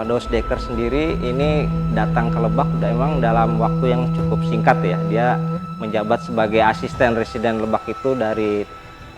Dos Dekker sendiri ini datang ke Lebak memang dalam waktu yang cukup singkat ya. Dia menjabat sebagai asisten residen Lebak itu dari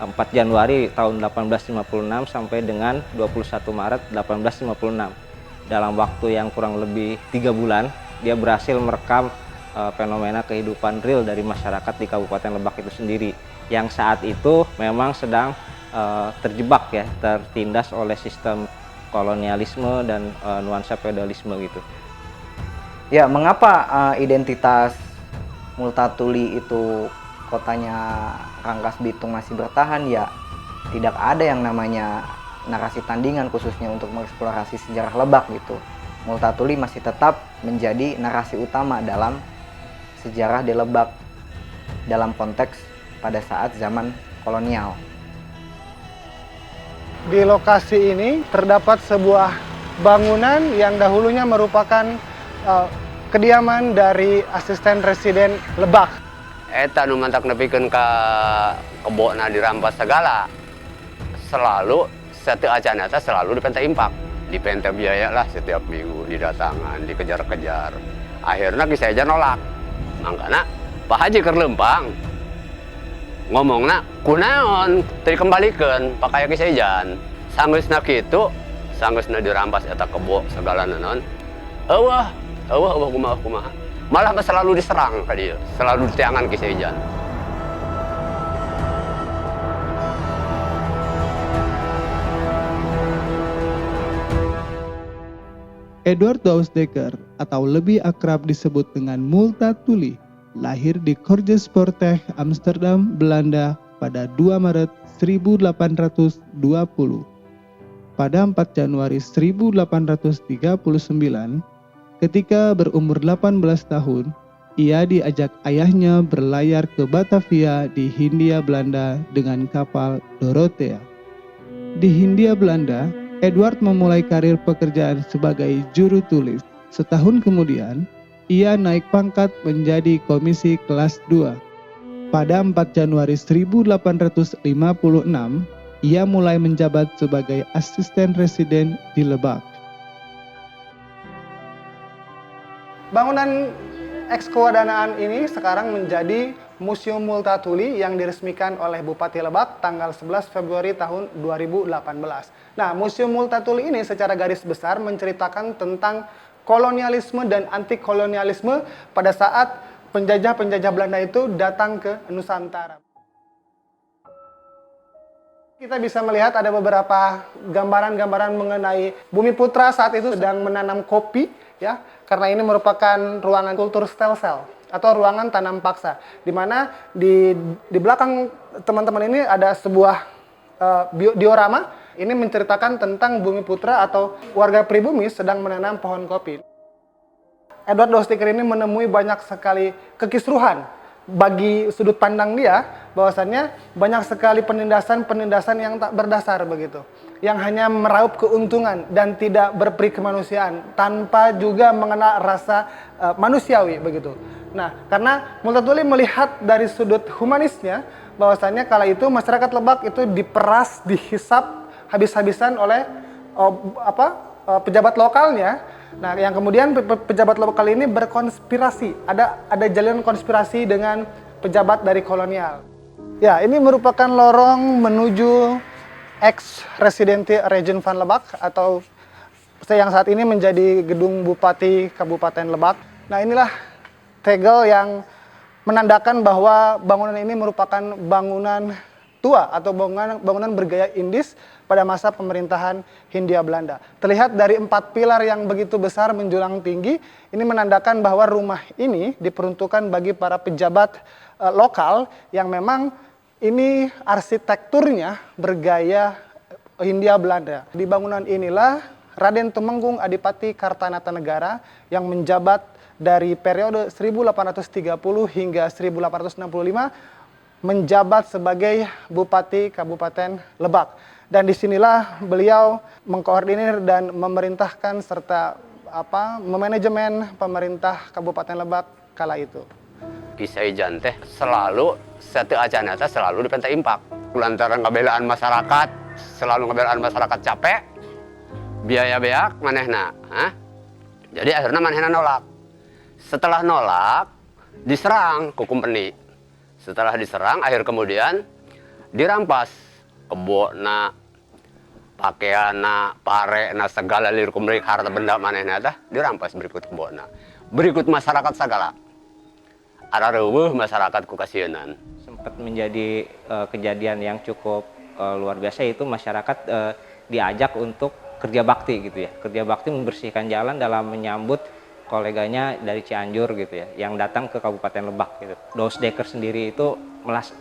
4 Januari tahun 1856 sampai dengan 21 Maret 1856. Dalam waktu yang kurang lebih 3 bulan, dia berhasil merekam fenomena kehidupan real dari masyarakat di Kabupaten Lebak itu sendiri, yang saat itu memang sedang terjebak ya, tertindas oleh sistem kolonialisme dan nuansa feodalisme gitu. Ya, mengapa identitas Multatuli itu kotanya Rangkas Bitung masih bertahan? Ya, tidak ada yang namanya narasi tandingan khususnya untuk mengeksplorasi sejarah Lebak gitu. Multatuli masih tetap menjadi narasi utama dalam sejarah di Lebak dalam konteks pada saat zaman kolonial. Di lokasi ini terdapat sebuah bangunan yang dahulunya merupakan kediaman dari asisten residen Lebak. Eta nu mantak nepikeun ka kebona dirampas segala. Selalu setiap acan eta selalu dipenta impak. Dipenta biaya lah setiap minggu didatangan, dikejar-kejar. Akhirnya Kisah Ejan nolak. Mangkana Pak Haji keur lempang. Ngomongna kunaon teu dikembalikeun pakaya Kisah Ejan. Sanggeusna kitu, sanggeusna dirampas eta kebo segala naon. Eueuh kumaha. Malah selalu diserang ka dieu, selalu ditiangan Kisah Ejan. Edward Douws Dekker atau lebih akrab disebut dengan Multatuli lahir di Korjespoorteg, Amsterdam, Belanda pada 2 Maret 1820. Pada 4 Januari 1839, ketika berumur 18 tahun, ia diajak ayahnya berlayar ke Batavia di Hindia Belanda dengan kapal Dorothea. Di Hindia Belanda, Edward memulai karir pekerjaan sebagai juru tulis. Setahun kemudian, ia naik pangkat menjadi komisi kelas 2. Pada 4 Januari 1856, ia mulai menjabat sebagai asisten residen di Lebak. Bangunan eks-kewadanaan ini sekarang menjadi Museum Multatuli yang diresmikan oleh Bupati Lebak tanggal 11 Februari tahun 2018. Nah, Museum Multatuli ini secara garis besar menceritakan tentang kolonialisme dan anti-kolonialisme pada saat penjajah-penjajah Belanda itu datang ke Nusantara. Kita bisa melihat ada beberapa gambaran-gambaran mengenai Bumi Putra saat itu sedang menanam kopi, ya, karena ini merupakan ruangan kultur stelsel atau ruangan tanam paksa, di mana di belakang teman-teman ini ada sebuah diorama. Ini menceritakan tentang Bumi Putra atau warga pribumi sedang menanam pohon kopi. Edward Douws Dekker ini menemui banyak sekali kekisruhan bagi sudut pandang dia, bahwasannya banyak sekali penindasan-penindasan yang tak berdasar begitu, yang hanya meraup keuntungan dan tidak berperi kemanusiaan tanpa juga mengenal rasa manusiawi begitu. Nah, karena Multatuli melihat dari sudut humanisnya, bahwasannya kala itu masyarakat Lebak itu diperas, dihisap habis-habisan oleh pejabat lokalnya. Nah, yang kemudian pejabat lokal ini berkonspirasi, ada jalan konspirasi dengan pejabat dari kolonial. Ya, ini merupakan lorong menuju ex Residenti Region van Lebak atau yang saat ini menjadi gedung Bupati Kabupaten Lebak. Nah, inilah tegel yang menandakan bahwa bangunan ini merupakan bangunan tua atau bangunan bergaya Indis pada masa pemerintahan Hindia Belanda. Terlihat dari 4 pilar yang begitu besar menjulang tinggi, ini menandakan bahwa rumah ini diperuntukkan bagi para pejabat lokal yang memang ini arsitekturnya bergaya Hindia Belanda. Di bangunan inilah Raden Tumenggung Adipati Kartanata-Negara yang menjabat dari periode 1830 hingga 1865 menjabat sebagai Bupati Kabupaten Lebak. Dan disinilah beliau mengkoordinir dan memerintahkan serta memanajemen pemerintah Kabupaten Lebak kala itu. Kisah Ejan teh selalu setiap acan eta selalu dipenta impak. Lantaran ngebelaan masyarakat, selalu ngebelaan masyarakat capek. biaya beak manehna. Jadi akhirnya manehna nolak. Setelah nolak, diserang ku company. Setelah diserang, akhir kemudian dirampas kebona, pakaiana, parena, segala lirik kumerik harta benda manehna tah dirampas berikut kebona. Berikut masyarakat segala. Ada reueuh masyarakat ku kasienan. Sempat menjadi kejadian yang cukup luar biasa, yaitu masyarakat diajak untuk kerja bakti gitu ya. Kerja bakti membersihkan jalan dalam menyambut koleganya dari Cianjur gitu ya, yang datang ke Kabupaten Lebak gitu. Dousdeker sendiri itu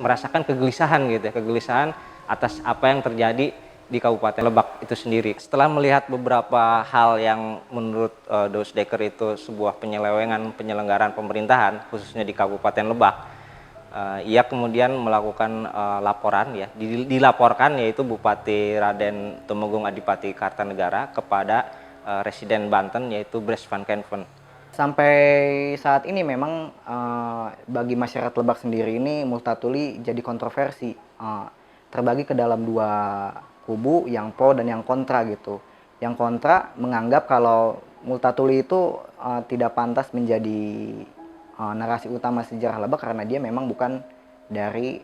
merasakan kegelisahan gitu ya, kegelisahan atas apa yang terjadi di Kabupaten Lebak itu sendiri. Setelah melihat beberapa hal yang menurut Dousdeker itu sebuah penyelenggaraan pemerintahan, khususnya di Kabupaten Lebak, ia kemudian melakukan laporan ya, dilaporkan yaitu Bupati Raden Tumenggung Adipati Kartanegara kepada Residen Banten yaitu Bres van Kenven. Sampai saat ini memang bagi masyarakat Lebak sendiri ini Multatuli jadi kontroversi, terbagi ke dalam dua kubu, yang pro dan yang kontra gitu. Yang kontra menganggap kalau Multatuli itu tidak pantas menjadi narasi utama sejarah Lebak karena dia memang bukan dari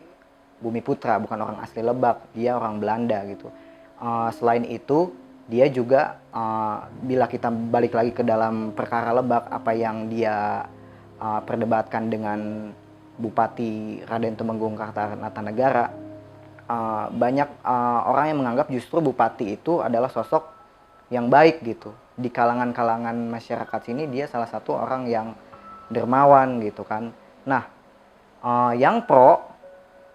Bumi Putra, bukan orang asli Lebak, dia orang Belanda gitu. Selain itu dia juga bila kita balik lagi ke dalam perkara Lebak, apa yang dia perdebatkan dengan Bupati Raden Tumenggung Kartanegara, banyak orang yang menganggap justru Bupati itu adalah sosok yang baik gitu. Di kalangan-kalangan masyarakat sini dia salah satu orang yang dermawan gitu kan. Nah, yang pro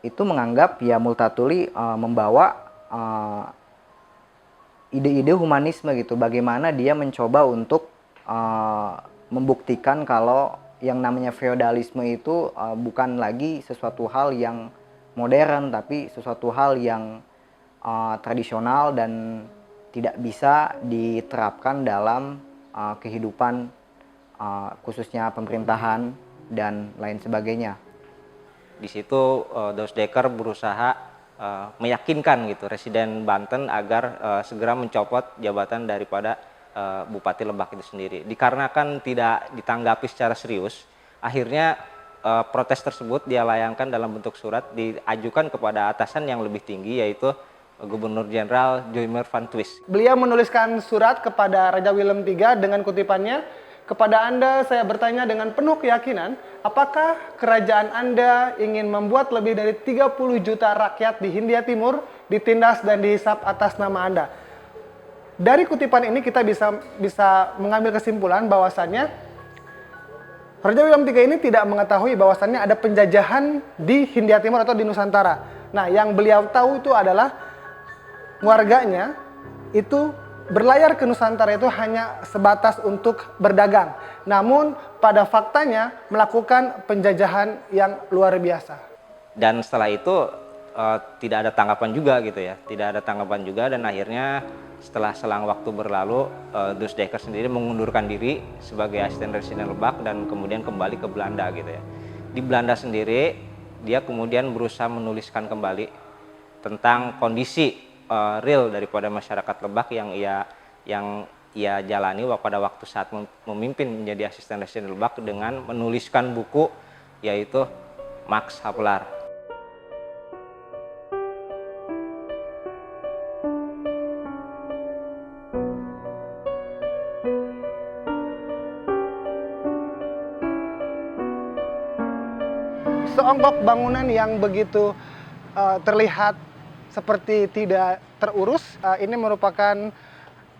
itu menganggap ya Multatuli membawa ide-ide humanisme gitu, bagaimana dia mencoba untuk membuktikan kalau yang namanya feodalisme itu bukan lagi sesuatu hal yang modern, tapi sesuatu hal yang tradisional dan tidak bisa diterapkan dalam kehidupan khususnya pemerintahan dan lain sebagainya. Di situ Dousdeker berusaha meyakinkan gitu Residen Banten agar segera mencopot jabatan daripada Bupati Lebak itu sendiri. Dikarenakan tidak ditanggapi secara serius, akhirnya protes tersebut dia layangkan dalam bentuk surat diajukan kepada atasan yang lebih tinggi, yaitu Gubernur Jenderal Joymer van Twist. Beliau menuliskan surat kepada Raja Willem III dengan kutipannya, "Kepada Anda saya bertanya dengan penuh keyakinan, apakah kerajaan Anda ingin membuat lebih dari 30 juta rakyat di Hindia Timur ditindas dan dihisap atas nama Anda?" Dari kutipan ini kita bisa mengambil kesimpulan bahwasannya Raja Willem III ini tidak mengetahui bahwasannya ada penjajahan di Hindia Timur atau di Nusantara. Nah, yang beliau tahu itu adalah warganya itu berlayar ke Nusantara itu hanya sebatas untuk berdagang. Namun pada faktanya melakukan penjajahan yang luar biasa. Dan setelah itu tidak ada tanggapan juga gitu ya. Tidak ada tanggapan juga, dan akhirnya setelah selang waktu berlalu Dousdeker sendiri mengundurkan diri sebagai asisten residen Lebak dan kemudian kembali ke Belanda gitu ya. Di Belanda sendiri dia kemudian berusaha menuliskan kembali tentang kondisi real daripada masyarakat Lebak yang ia jalani pada waktu saat memimpin menjadi asisten residen Lebak dengan menuliskan buku yaitu Max Havelaar. Seonggok bangunan yang begitu terlihat seperti tidak terurus, ini merupakan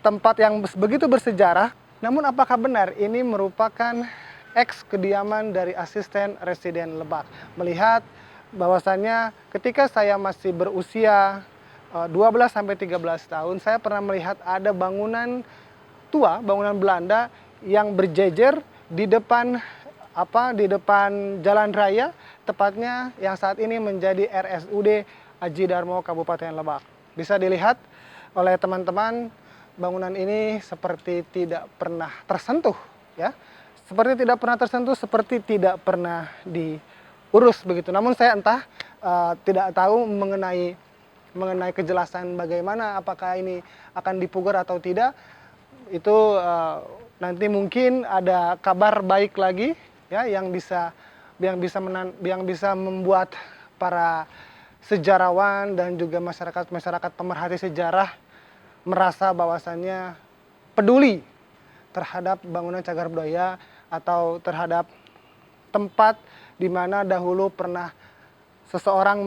tempat yang begitu bersejarah. Namun apakah benar ini merupakan eks kediaman dari asisten residen Lebak? Melihat bahwasannya ketika saya masih berusia 12-13 tahun, saya pernah melihat ada bangunan tua, bangunan Belanda yang berjejer di depan jalan raya, tepatnya yang saat ini menjadi RSUD Aji Darmo Kabupaten Lebak. Bisa dilihat oleh teman-teman, bangunan ini seperti tidak pernah tersentuh ya. Seperti tidak pernah tersentuh, seperti tidak pernah diurus begitu. Namun saya tidak tahu mengenai mengenai kejelasan bagaimana apakah ini akan dipugar atau tidak, itu nanti mungkin ada kabar baik lagi ya yang bisa membuat para sejarawan dan juga masyarakat pemerhati sejarah merasa bahwasannya peduli terhadap bangunan cagar budaya atau terhadap tempat di mana dahulu pernah seseorang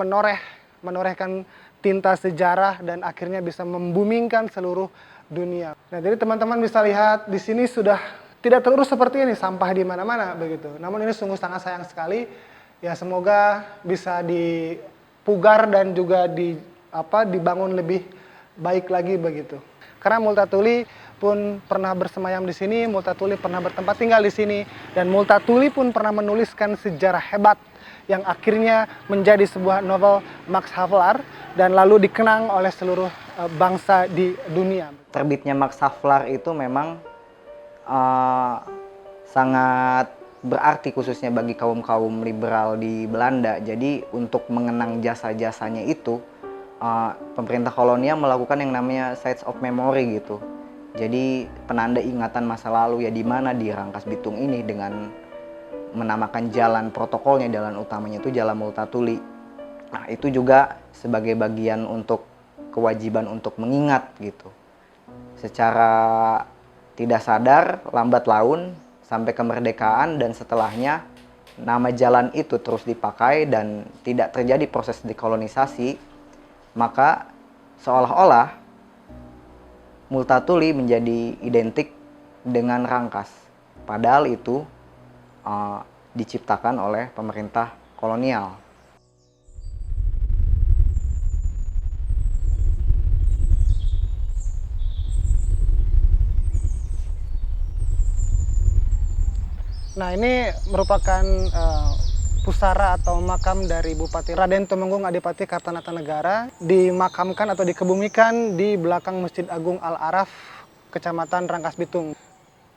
menorehkan tinta sejarah dan akhirnya bisa membumingkan seluruh dunia. Nah, jadi teman-teman bisa lihat di sini sudah tidak terurus seperti ini, sampah di mana-mana begitu. Namun ini sungguh sangat sayang sekali. Ya semoga bisa dipugar dan juga dibangun lebih baik lagi begitu. Karena Multatuli pun pernah bersemayam di sini, Multatuli pernah bertempat tinggal di sini, dan Multatuli pun pernah menuliskan sejarah hebat yang akhirnya menjadi sebuah novel Max Havelaar dan lalu dikenang oleh seluruh bangsa di dunia. Terbitnya Max Havelaar itu memang sangat berarti khususnya bagi kaum-kaum liberal di Belanda. Jadi untuk mengenang jasa-jasanya itu, pemerintah kolonial melakukan yang namanya Sites of Memory gitu. Jadi penanda ingatan masa lalu ya, di mana di Rangkas Bitung ini dengan menamakan jalan protokolnya, jalan utamanya itu Jalan Multatuli. Nah, itu juga sebagai bagian untuk kewajiban untuk mengingat gitu. Secara tidak sadar, lambat laun sampai kemerdekaan dan setelahnya nama jalan itu terus dipakai dan tidak terjadi proses dekolonisasi, maka seolah-olah Multatuli menjadi identik dengan Rangkas. Padahal itu diciptakan oleh pemerintah kolonial. Nah, ini merupakan pusara atau makam dari Bupati Raden Tumenggung Adipati Kartanegara, dimakamkan atau dikebumikan di belakang Masjid Agung Al-Araf, Kecamatan Rangkas Bitung.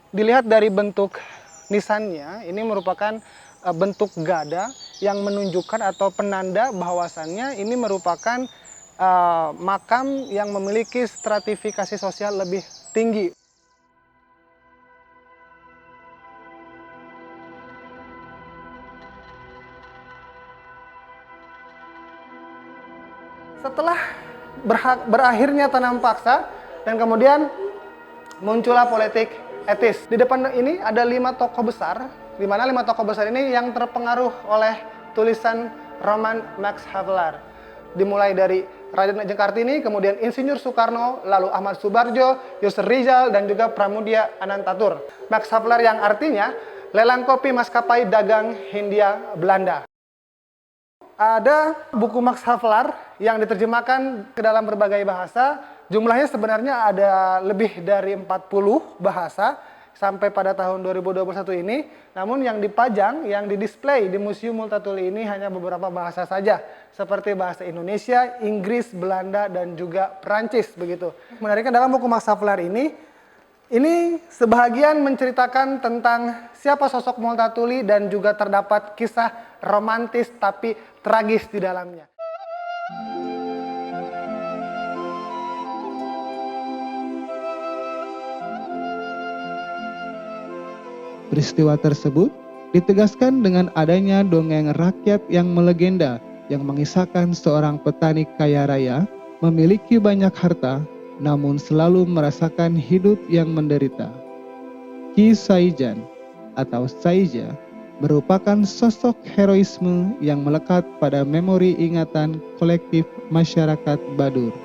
Dilihat dari bentuk nisannya, ini merupakan bentuk gada yang menunjukkan atau penanda bahwasannya ini merupakan makam yang memiliki stratifikasi sosial lebih tinggi. Setelah berakhirnya tanam paksa dan kemudian muncullah politik etis. Di depan ini ada 5 tokoh besar, di mana 5 tokoh besar ini yang terpengaruh oleh tulisan roman Max Havelaar. Dimulai dari Raden Ajeng Kartini, kemudian Insinyur Soekarno, lalu Ahmad Subarjo, Yusuf Rizal, dan juga Pramudia Anantatur. Max Havelaar yang artinya lelang kopi maskapai dagang Hindia Belanda. Ada buku Max Havelaar yang diterjemahkan ke dalam berbagai bahasa. Jumlahnya sebenarnya ada lebih dari 40 bahasa sampai pada tahun 2021 ini. Namun yang dipajang, yang didisplay di Museum Multatuli ini hanya beberapa bahasa saja. Seperti bahasa Indonesia, Inggris, Belanda, dan juga Perancis begitu. Menariknya dalam buku Max Havelaar ini sebahagian menceritakan tentang siapa sosok Multatuli dan juga terdapat kisah romantis tapi tragis di dalamnya. Peristiwa tersebut ditegaskan dengan adanya dongeng rakyat yang melegenda yang mengisahkan seorang petani kaya raya memiliki banyak harta namun selalu merasakan hidup yang menderita. Ki Saijan atau Saija merupakan sosok heroisme yang melekat pada memori ingatan kolektif masyarakat Badur.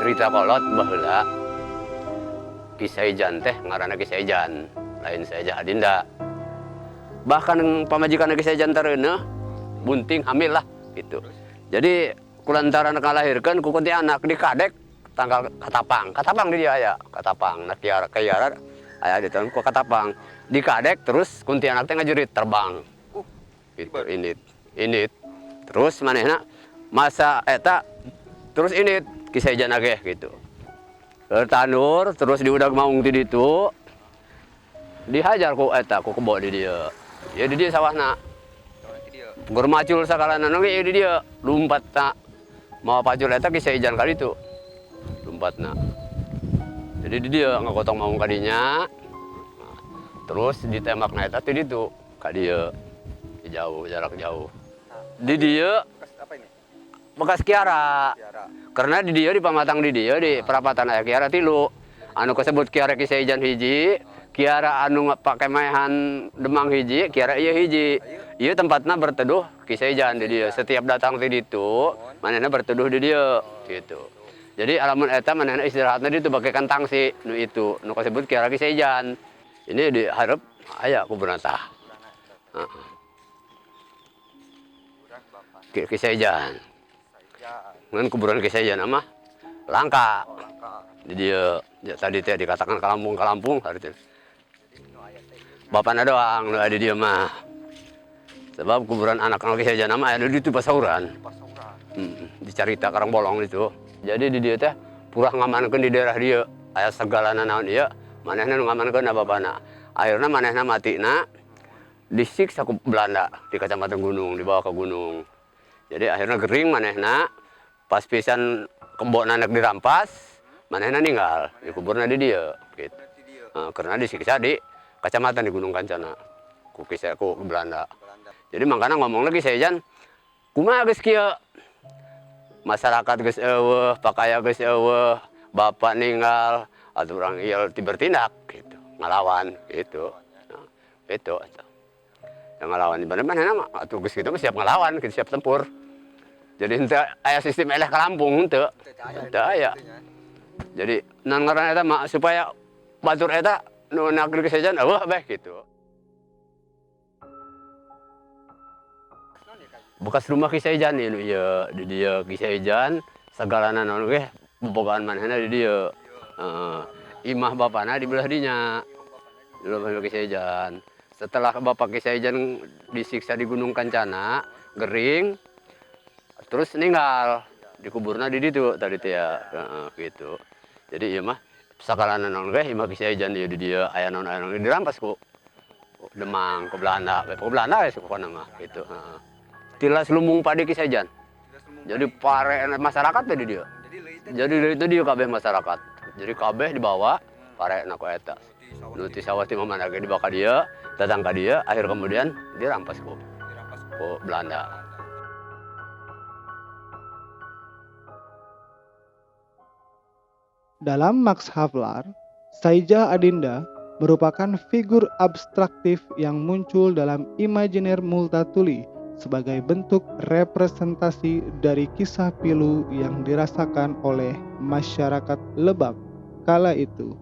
Cerita kolot baheula Ki Saijan teh ngaranna Ki Saijan, lain Saija Adinda. Bahkan pamajikan Ki Saijan teureuneuh bunting hamil lah gitu. Jadi kulantaran kalahirkeun ku kuntilanak di kadek tanggal Katapang. Katapang di dia aya, Katapang. Nah kiara aya di tahun ku Katapang. Di kadek terus kuntilanak teh ngajurit terbang. Gitu init. Terus manehna masa eta terus ini kisah ijan ageh gitu. Tanur terus diudag maung ti ditu. Dihajar ku eta ku kebo di dieu. Ya di dieu sawahna. Gur macul sakalana nu ge di dieu lumpatna. Mau pacul eta kisah ijan kali itu. Lumpatna. Jadi di dieu ngagotong maung kadinya. Terus ditembakna eta ti ditu ka dieu. Jauh, jarak jauh. Di dieu bekas kiara. Karena di dieu di pamatang di dieu di perapatan aya kiara tilu. Anu kasebut kiara kisah ijan hiji, kiara anu pake maehan Demang hiji, kiara ieu hiji. Ieu tempatna berteduh kisah ijan di dieu. Setiap datang ti ditu, manehna berteduh di dieu gitu. Jadi alamun eta manehna istirahatna ditu bagaikan tangsi nu itu, nu kasebut kiara kisah ijan. Ini diharap aya kuburan tah. Kisah ijan. Ngan kuburan kisah ijan mah langka. Di dia tadi teh dikatakan kalampung hari teh. Bapana doang nu ada dia mah. Sebab kuburan anak-anak kisah ijan mah ada di itu pasauran. Dicarita karang bolong itu. Jadi di dia teh purah ngamankeun di daerah dia aya segalana naon ieu, manehna nu ngamankeun bapana. Akhirna manehna matina disiksa ku Belanda di Kecamatan Gunung, dibawa ke gunung. Jadi akhirnya gering manehna, pas pisan kebona anak dirampas, manehna ninggal, dikuburna di dieu gitu. Karena disiksa di kecamatan di Gunung Kancana, ku Belanda. Jadi makanya ngomong lagi saya jan, kumaha geus kieu? Masyarakat geus eueuh, pakaya geus eueuh, bapak ninggal, atuh urang ieu bertindak gitu, ngalawan gitu. Nah, itu. Yang ngelawan di mana-mana mah atuh geus kitu mah siap ngelawan, kita siap tempur. Jadi henteu aya sistem eleh ka Lampung henteu. Henteu aya. Jadi nan ngaranna eta mah supaya batur eta nu negeri kesajan eueuh beh gitu. Bekas rumah Kisah Ijan ieu di dieu Kisah Ijan sagalana naon ge bobogaan manehna di dieu. Imah bapana di belah dinya. Di rumah Kisah Ijan. Setelah Bapak Kisah Ijan disiksa di Gunung Kancana, gering, terus ninggal, dikuburna di ditu tadi teh ya, gitu. Jadi ieu mah sakalana naon ge imah Kisah Ijan ieu di dieu aya naon dirampas ku Demang ke Belanda, ya pokona mah gitu, Tilas lumbung padi Kisah Ijan. Jadi pare masyarakat teh di dieu. Jadi itu dieu kabeh masyarakat. Jadi kabeh dibawa parena ku eta. Nu ti sawah ti mamana ge dibawa ka dieu. Datang ke dia, akhir kemudian dirampas ku Belanda. Dalam Max Havelaar, Saija Adinda merupakan figur abstraktif yang muncul dalam imajiner Multatuli sebagai bentuk representasi dari kisah pilu yang dirasakan oleh masyarakat Lebak kala itu.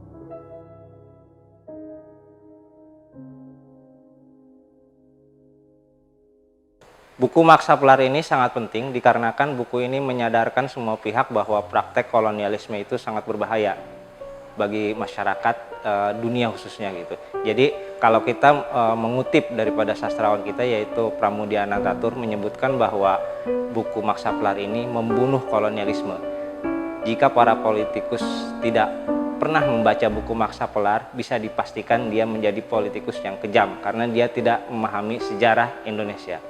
Buku Max Havelaar ini sangat penting dikarenakan buku ini menyadarkan semua pihak bahwa praktek kolonialisme itu sangat berbahaya bagi masyarakat dunia khususnya gitu. Jadi kalau kita mengutip daripada sastrawan kita yaitu Pramudia Anantatur menyebutkan bahwa buku Max Havelaar ini membunuh kolonialisme. Jika para politikus tidak pernah membaca buku Max Havelaar, bisa dipastikan dia menjadi politikus yang kejam karena dia tidak memahami sejarah Indonesia.